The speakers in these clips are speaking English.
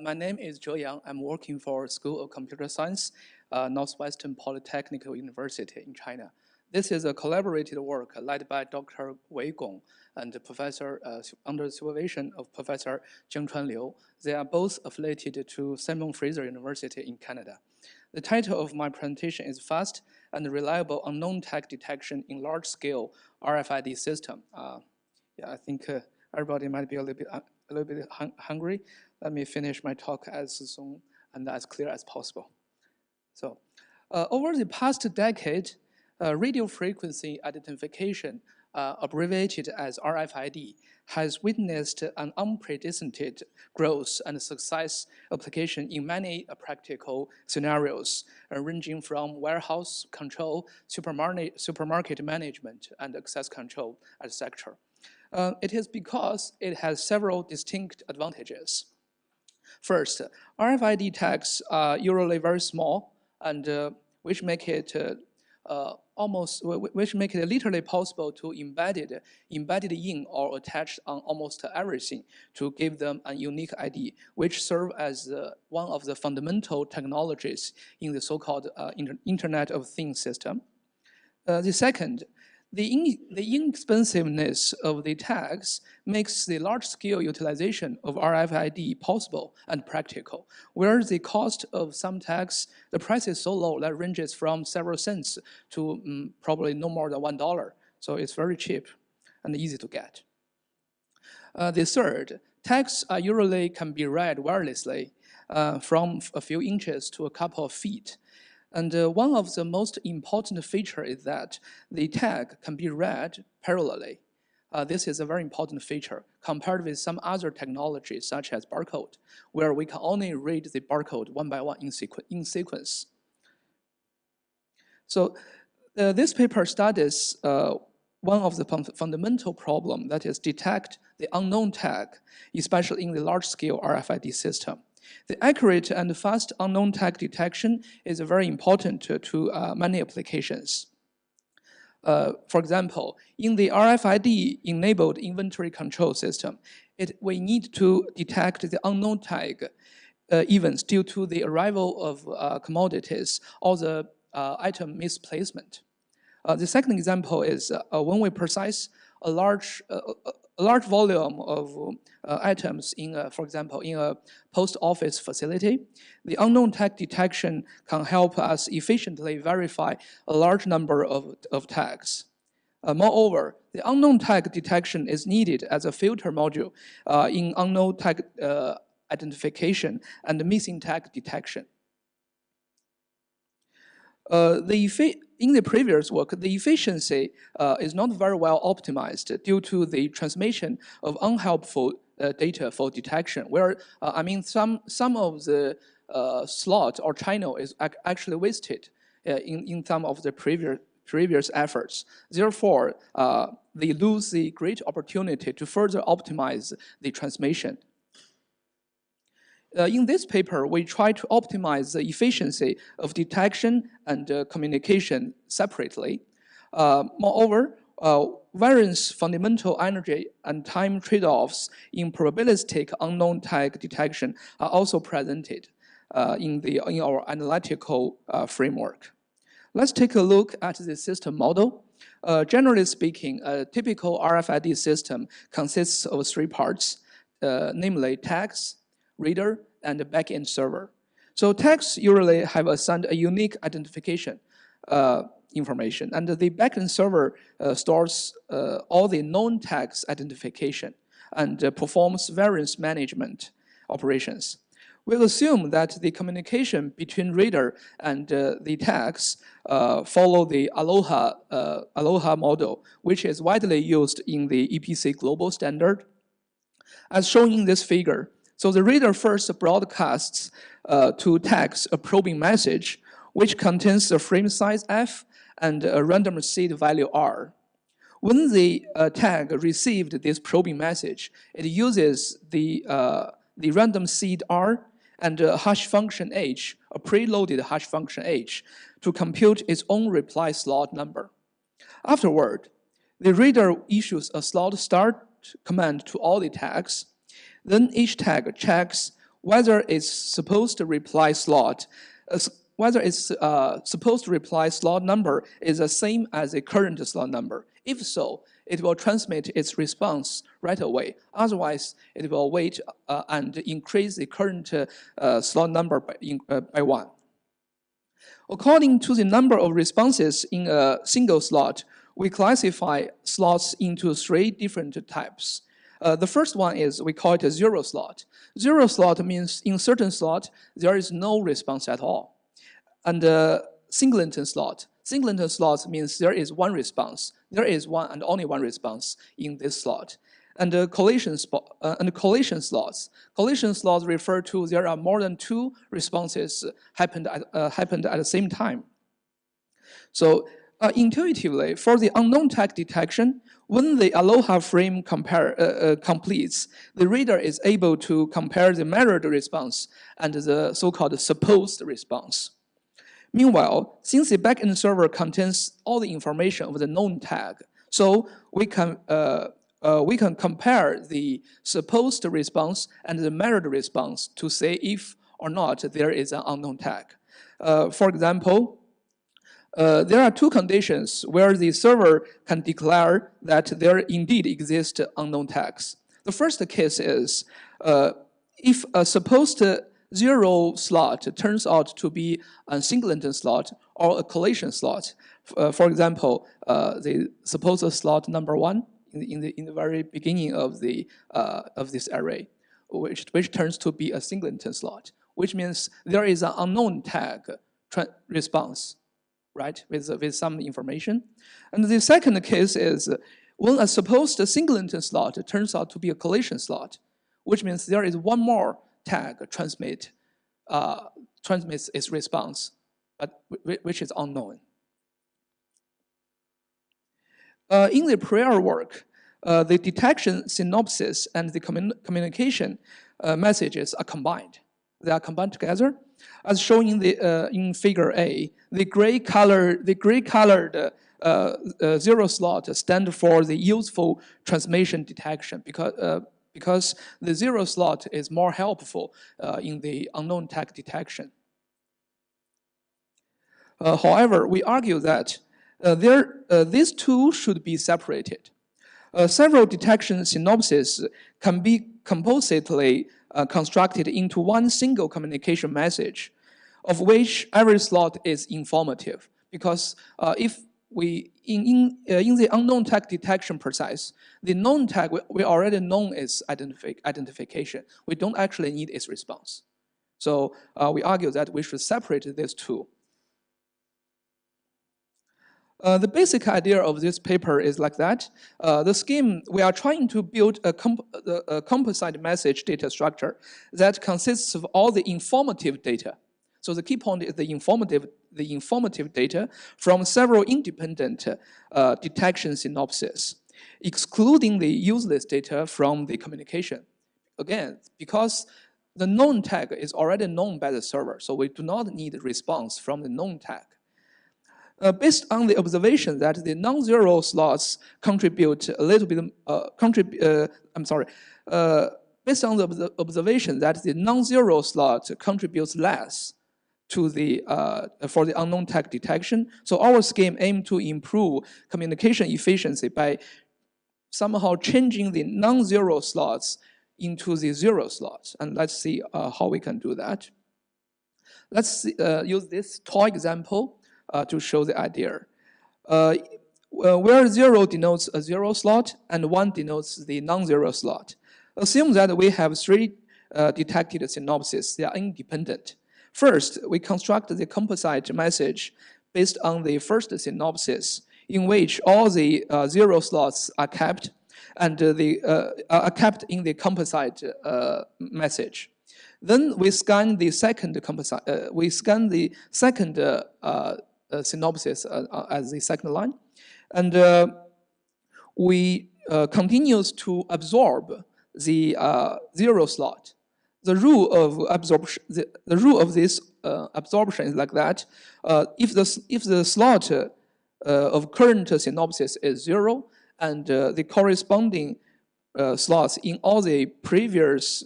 My name is Zhou Yang. I'm working for School of Computer Science, Northwestern Polytechnic University in China. This is a collaborative work led by Dr. Wei Gong and Professor under the supervision of Professor Jiangchuan Liu. They are both affiliated to Simon Fraser University in Canada. The title of my presentation is Fast and Reliable Unknown Tag Detection in Large-Scale RFID System. I think everybody might be a little bit hungry. Let me finish my talk as soon and as clear as possible. So, over the past decade, radio frequency identification, abbreviated as RFID, has witnessed an unprecedented growth and success application in many practical scenarios, ranging from warehouse control, supermarket management, and access control, etc. It is because it has several distinct advantages. First, RFID tags are usually very small, and which make it literally possible to embedded in or attached on almost everything to give them a unique ID, which serve as one of the fundamental technologies in the so-called Internet of Things system. The second, the inexpensiveness of the tags makes the large-scale utilization of RFID possible and practical, whereas the cost of some tags, the price is so low that ranges from several cents to probably no more than $1. So it's very cheap and easy to get. The third, tags usually can be read wirelessly from a few inches to a couple of feet. And one of the most important features is that the tag can be read parallelly. This is a very important feature compared with some other technologies such as barcode, where we can only read the barcode one by one in sequence. So this paper studies one of the fundamental problems, that is detect the unknown tag, especially in the large-scale RFID system. The accurate and fast unknown tag detection is very important to many applications. For example, in the RFID-enabled inventory control system, we need to detect the unknown tag events due to the arrival of commodities or the item misplacement. The second example is when we process a large volume of items for example, in a post office facility, the unknown tag detection can help us efficiently verify a large number of tags. Moreover, the unknown tag detection is needed as a filter module in unknown tag identification and missing tag detection. In the previous work, the efficiency is not very well optimized due to the transmission of unhelpful data for detection, where some of the slot or channel is actually wasted in some of the previous efforts. Therefore, they lose the great opportunity to further optimize the transmission. In this paper, we try to optimize the efficiency of detection and communication separately. Moreover, various fundamental energy and time trade-offs in probabilistic unknown tag detection are also presented in our analytical framework. Let's take a look at the system model. Generally speaking, a typical RFID system consists of three parts, namely tags, reader, and the backend server. So tags usually have assigned a unique identification information, and the backend server stores all the known tags identification and performs various management operations. We'll assume that the communication between reader and the tags follow the Aloha model, which is widely used in the EPC global standard. As shown in this figure, so the reader first broadcasts to tags a probing message, which contains a frame size F and a random seed value R. When the tag received this probing message, it uses the random seed R and a hash function H, a preloaded hash function H, to compute its own reply slot number. Afterward, the reader issues a slot start command to all the tags. Then each tag checks whether its supposed reply slot number is the same as the current slot number. If so, it will transmit its response right away. Otherwise, it will wait and increase the current slot number by 1. According to the number of responses in a single slot, we classify slots into 3 different types. The first one is, we call it a 0 slot. 0 slot means in certain slot, there is no response at all. And singleton slot. Singleton slot means there is 1 response. There is one and only 1 response in this slot. And collision slots. Collision slots refer to there are more than 2 responses happened at the same time. So intuitively, for the unknown tag detection, when the aloha frame completes, the reader is able to compare the measured response and the so-called supposed response. Meanwhile, since the backend server contains all the information of the known tag, so we can compare the supposed response and the measured response to say if or not there is an unknown tag. For example, there are 2 conditions where the server can declare that there indeed exist unknown tags. The first case is if a supposed 0 slot turns out to be a singleton slot or a collision slot. For example, the supposed slot number 1 in the very beginning of this array, which turns to be a singleton slot, which means there is an unknown tag response, right, with some information. And the second case is when a supposed singleton slot turns out to be a collision slot, which means there is one more tag transmits its response, but which is unknown. In the prior work, the detection synopsis and the communication messages are combined. They are combined together, as shown in Figure A. The gray-colored 0 slot stand for the useful transmission detection because the 0 slot is more helpful in the unknown tag detection. However, we argue that these 2 should be separated. Several detection synopses can be compositely constructed into one single communication message, of which every slot is informative. Because if we, in the unknown tag detection process, the known tag we already know its identification. We don't actually need its response. So we argue that we should separate these 2. The basic idea of this paper is like that. The scheme, we are trying to build a composite message data structure that consists of all the informative data. So the key point is the informative data from several independent detection synopses, excluding the useless data from the communication. Again, because the known tag is already known by the server, so we do not need a response from the known tag. Based on the observation that the non-zero slots contribute a little bit, based on the observation that the non-zero slot contributes less to the for the unknown tag detection, so our scheme aimed to improve communication efficiency by somehow changing the non-zero slots into the 0 slots, and let's see how we can do that. Let's use this toy example to show the idea. Where 0 denotes a 0 slot and 1 denotes the non-zero slot. Assume that we have 3 detected synopses. They are independent. First, we construct the composite message based on the first synopsis, in which all the 0 slots are kept and are kept in the composite message. Then we scan the second synopsis as the second line, and we continues to absorb the 0 slot. The rule of absorption, the rule of this absorption is like that. If the slot of current synopsis is 0, and the corresponding slots in all the previous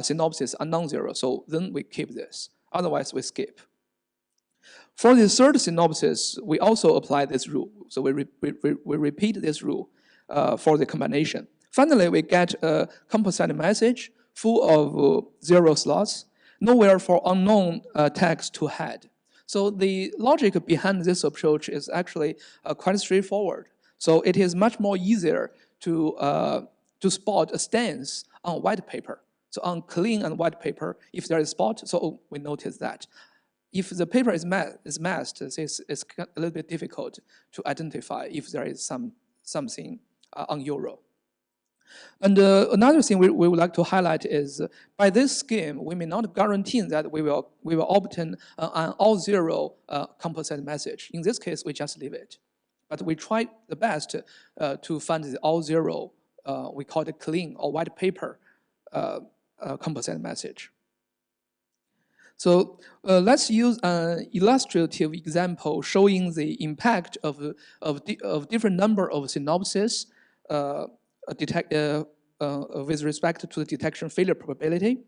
synopses are non-zero, so then we keep this. Otherwise, we skip. For the third synopsis, we also apply this rule. So we repeat this rule for the combination. Finally, we get a composite message full of 0 slots, nowhere for unknown tags to head. So the logic behind this approach is actually quite straightforward. So it is much more easier to spot a stance on white paper. So on clean and white paper, if there is a spot, so we notice that. If the paper is masked, it's a little bit difficult to identify if there is something on Euro. And another thing we would like to highlight is by this scheme, we may not guarantee that we will obtain an all-zero composite message. In this case, we just leave it. But we try the best to find the all-zero, we call it clean or white paper composite message. So let's use an illustrative example showing the impact of different number of synopses with respect to the detection failure probability.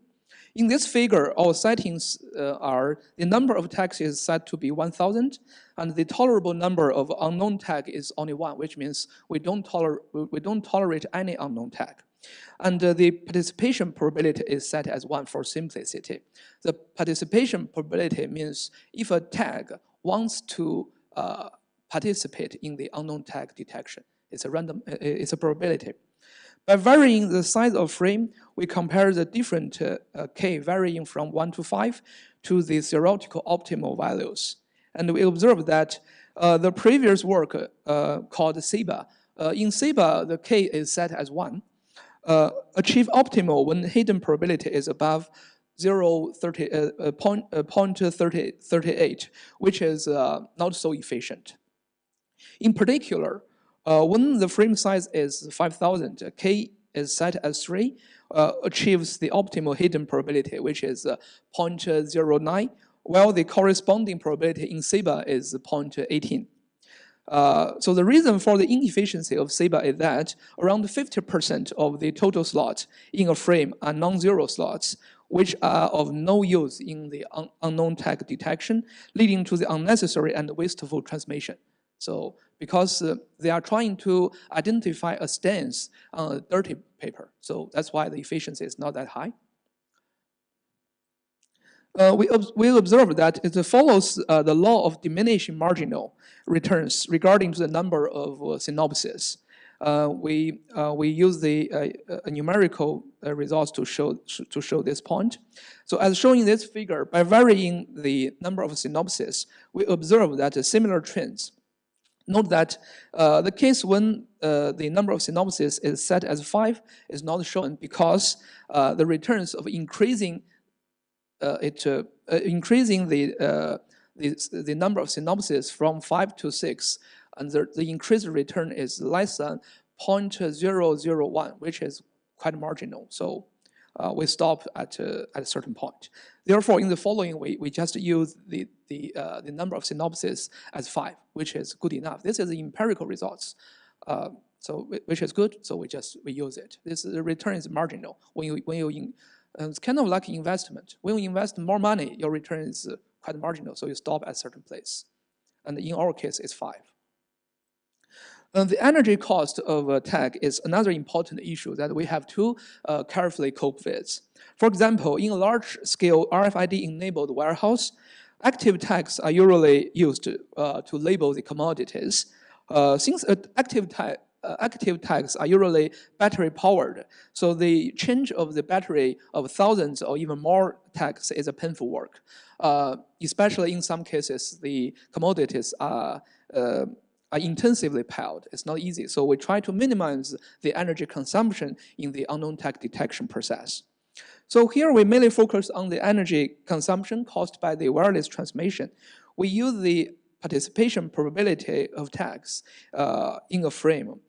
In this figure, our settings are the number of tags is set to be 1,000, and the tolerable number of unknown tag is only 1, which means we don't tolerate any unknown tag. And the participation probability is set as 1 for simplicity. The participation probability means if a tag wants to participate in the unknown tag detection, it's a probability. By varying the size of frame, we compare the different k varying from 1 to 5 to the theoretical optimal values. And we observe that the previous work called SEBA, in SEBA, the k is set as 1. Achieve optimal when hidden probability is above 0.38, which is not so efficient. In particular, when the frame size is 5,000, k is set as 3, achieves the optimal hidden probability, which is 0.09, while the corresponding probability in SEBA is 0.18. So the reason for the inefficiency of SEBA is that around 50% of the total slots in a frame are non-zero slots, which are of no use in the unknown tag detection, leading to the unnecessary and wasteful transmission. So because they are trying to identify a stance on a dirty paper, so that's why the efficiency is not that high. We observe that it follows the law of diminishing marginal returns regarding to the number of synopses. We use the numerical results to show this point. So as shown in this figure, by varying the number of synopses, we observe that similar trends. Note that the case when the number of synopses is set as 5 is not shown because the returns of increasing increasing the number of synopses from 5 to 6, and the increased return is less than 0.001, which is quite marginal. So we stop at a certain point. Therefore, in the following, we just use the number of synopses as 5, which is good enough. This is the empirical results, which is good. So we use it. The return is marginal it's kind of like investment. When you invest more money, your return is quite marginal, so you stop at a certain place. And in our case, it's 5. The energy cost of a tag is another important issue that we have to carefully cope with. For example, in a large-scale RFID-enabled warehouse, active tags are usually used to label the commodities. Since active tags are usually battery-powered, so the change of the battery of thousands or even more tags is a painful work. Especially in some cases, the commodities are intensively piled. It's not easy, so we try to minimize the energy consumption in the unknown tag detection process. So here we mainly focus on the energy consumption caused by the wireless transmission. We use the participation probability of tags in a frame,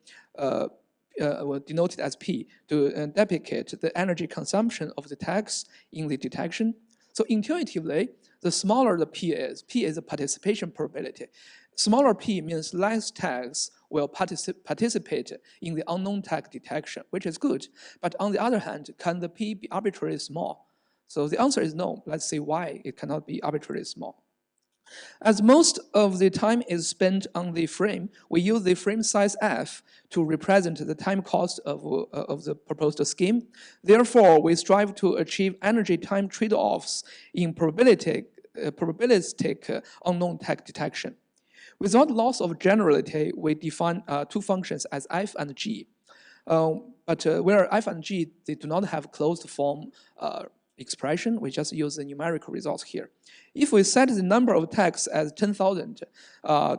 denoted as P, to deprecate the energy consumption of the tags in the detection. So intuitively, the smaller the P is the participation probability. Smaller p means less tags will participate in the unknown tag detection, which is good. But on the other hand, can the p be arbitrarily small? So the answer is no. Let's see why it cannot be arbitrarily small. As most of the time is spent on the frame, we use the frame size f to represent the time cost of the proposed scheme. Therefore, we strive to achieve energy-time trade-offs in probabilistic unknown tag detection. Without loss of generality, we define two functions as f and g. But where f and g, they do not have closed form expression, we just use the numerical results here. If we set the number of tags as 10,000,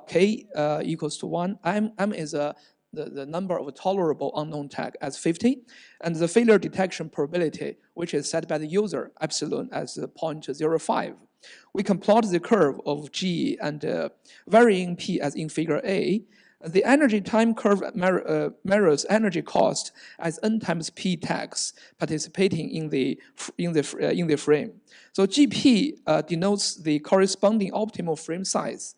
k equals to 1, m is the number of tolerable unknown tag as 50, and the failure detection probability, which is set by the user, epsilon, as 0.05. We can plot the curve of G and varying P as in figure A. The energy time curve mirrors energy cost as n times P tags participating in the frame. So GP denotes the corresponding optimal frame size.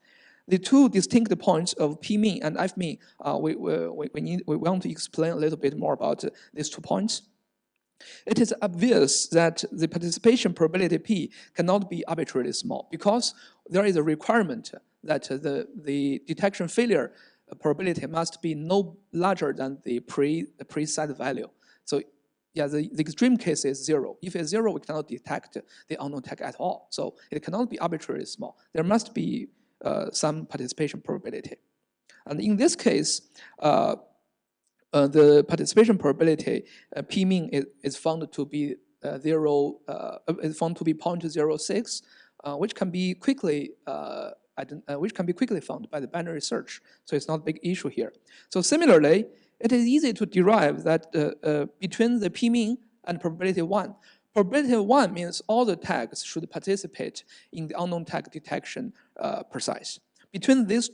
The two distinct points of P mean and F mean, we want to explain a little bit more about these 2 points. It is obvious that the participation probability P cannot be arbitrarily small because there is a requirement that the detection failure probability must be no larger than the pre-set value. So yeah, the extreme case is 0. If it's 0, we cannot detect the unknown tag at all. So it cannot be arbitrarily small. There must be some participation probability. And in this case, the participation probability P mean is found to be 0.06, which can be quickly found by the binary search. So it's not a big issue here. So similarly, it is easy to derive that between the P mean and probability 1. Probability 1 means all the tags should participate in the unknown tag detection precise. Between these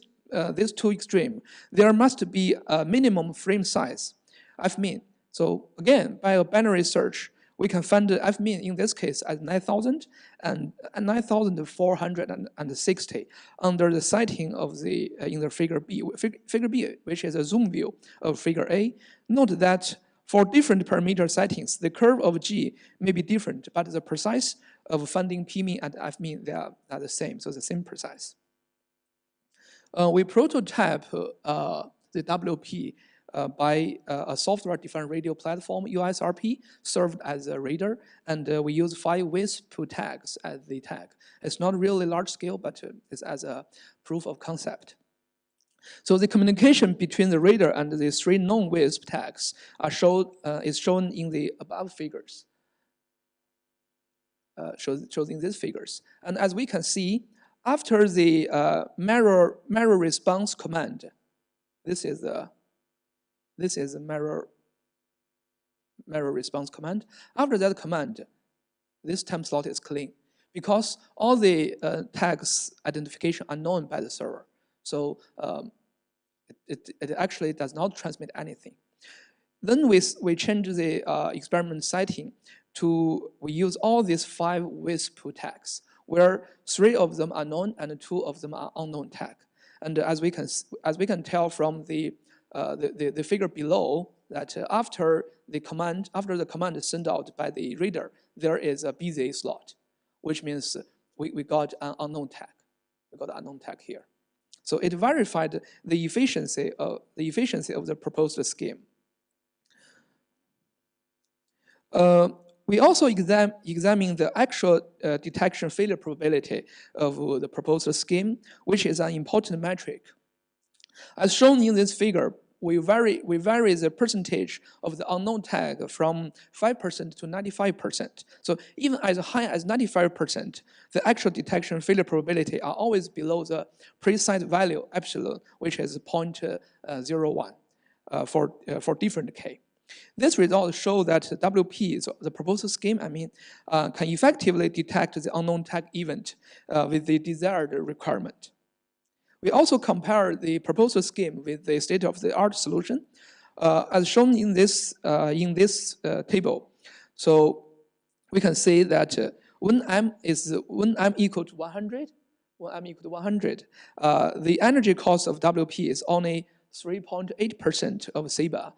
two extremes, there must be a minimum frame size, F mean. So again, by a binary search, we can find the F mean in this case as 9,000 and 9,460 under the setting of the in the figure B, which is a zoom view of figure A. Note that for different parameter settings, the curve of G may be different, but the precise of finding P mean and F mean, they are the same, so the same precise. We prototype the WP by a software-defined radio platform, USRP, served as a radar, and we use 5 WISP tags as the tag. It's not really large scale, but it's as a proof of concept. So the communication between the radar and the 3 known WISP tags is shown in the above figures. Shows in these figures. And as we can see, after the mirror response command, this is a mirror response command. After that command, this time slot is clean because all the tags identification are known by the server. So it actually does not transmit anything. Then we change the experiment setting to we use all these 5 WISP tags, where 3 of them are known and 2 of them are unknown tag. And as we can tell from the figure below, that after the command is sent out by the reader, there is a busy slot, which means we got an unknown tag. We got an unknown tag here. So it verified the efficiency of the proposed scheme. We also examine the actual detection failure probability of the proposed scheme, which is an important metric. As shown in this figure, we vary the percentage of the unknown tag from 5% to 95%. So even as high as 95%, the actual detection failure probability are always below the preset value epsilon, which is 0.01 for different k. This result shows that WP, so the proposed scheme, can effectively detect the unknown tag event with the desired requirement. We also compare the proposed scheme with the state-of-the-art solution, as shown in this table. So we can say that when m equal to 100, when m equal to 100, the energy cost of WP is only 3.8% of SIBA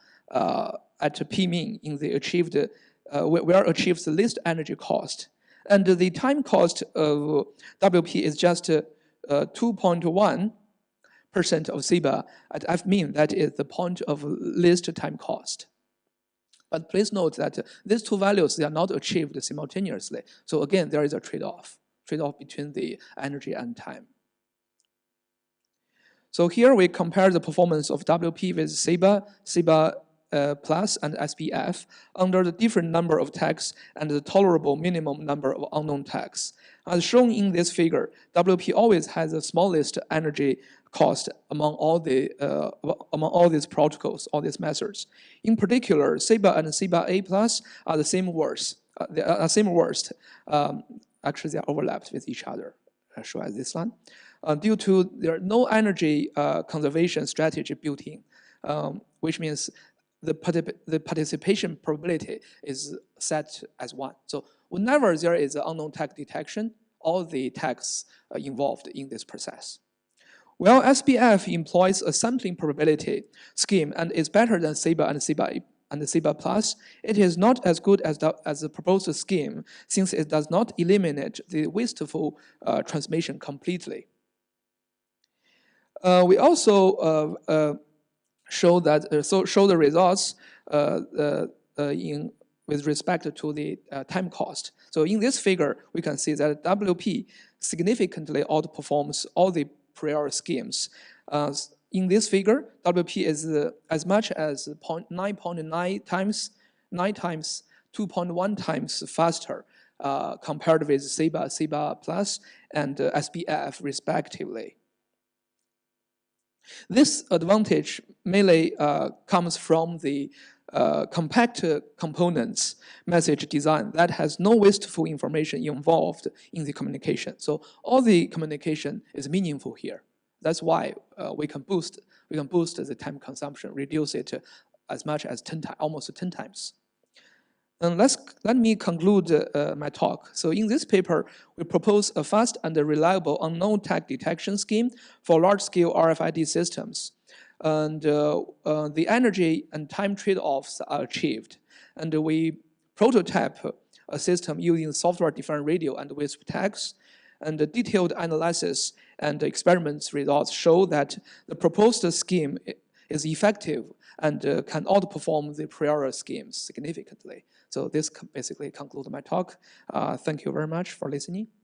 at P mean in the achieved, where achieves the least energy cost. And the time cost of WP is just 2.1% of SIBA at F mean. That is the point of least time cost. But please note that these two values, they are not achieved simultaneously. So again, there is a trade-off between the energy and time. So here we compare the performance of WP with SIBA, SIBA plus, and SPF under the different number of tags and the tolerable minimum number of unknown tags. As shown in this figure, WP always has the smallest energy cost among all these protocols, all these methods. In particular, SIBA and SIBA A plus are the same worst. Actually, they are overlapped with each other, as shown as this one. Due to there are no energy conservation strategy built in, which means the participation probability is set as 1. So whenever there is an unknown tag detection, all the tags involved in this process. While SPF employs a sampling probability scheme and is better than SIBA and SIBA plus, it is not as good as the proposed scheme since it does not eliminate the wasteful transmission completely. We also show the results with respect to the time cost. So in this figure, we can see that WP significantly outperforms all the prior schemes. In this figure, WP is as much as 9.9 times, 2.1 times faster compared with SIBA, SIBA plus, and SPF respectively. This advantage mainly comes from the compact components message design that has no wasteful information involved in the communication. So all the communication is meaningful here. That's why we can boost the time consumption, reduce it as much as almost 10 times. And let me conclude my talk. So in this paper, we propose a fast and reliable unknown tag detection scheme for large-scale RFID systems. And the energy and time trade-offs are achieved. And we prototype a system using software-defined radio and WISP tags. And the detailed analysis and experiments results show that the proposed scheme is effective and can outperform the prior schemes significantly. So this basically concludes my talk. Thank you very much for listening.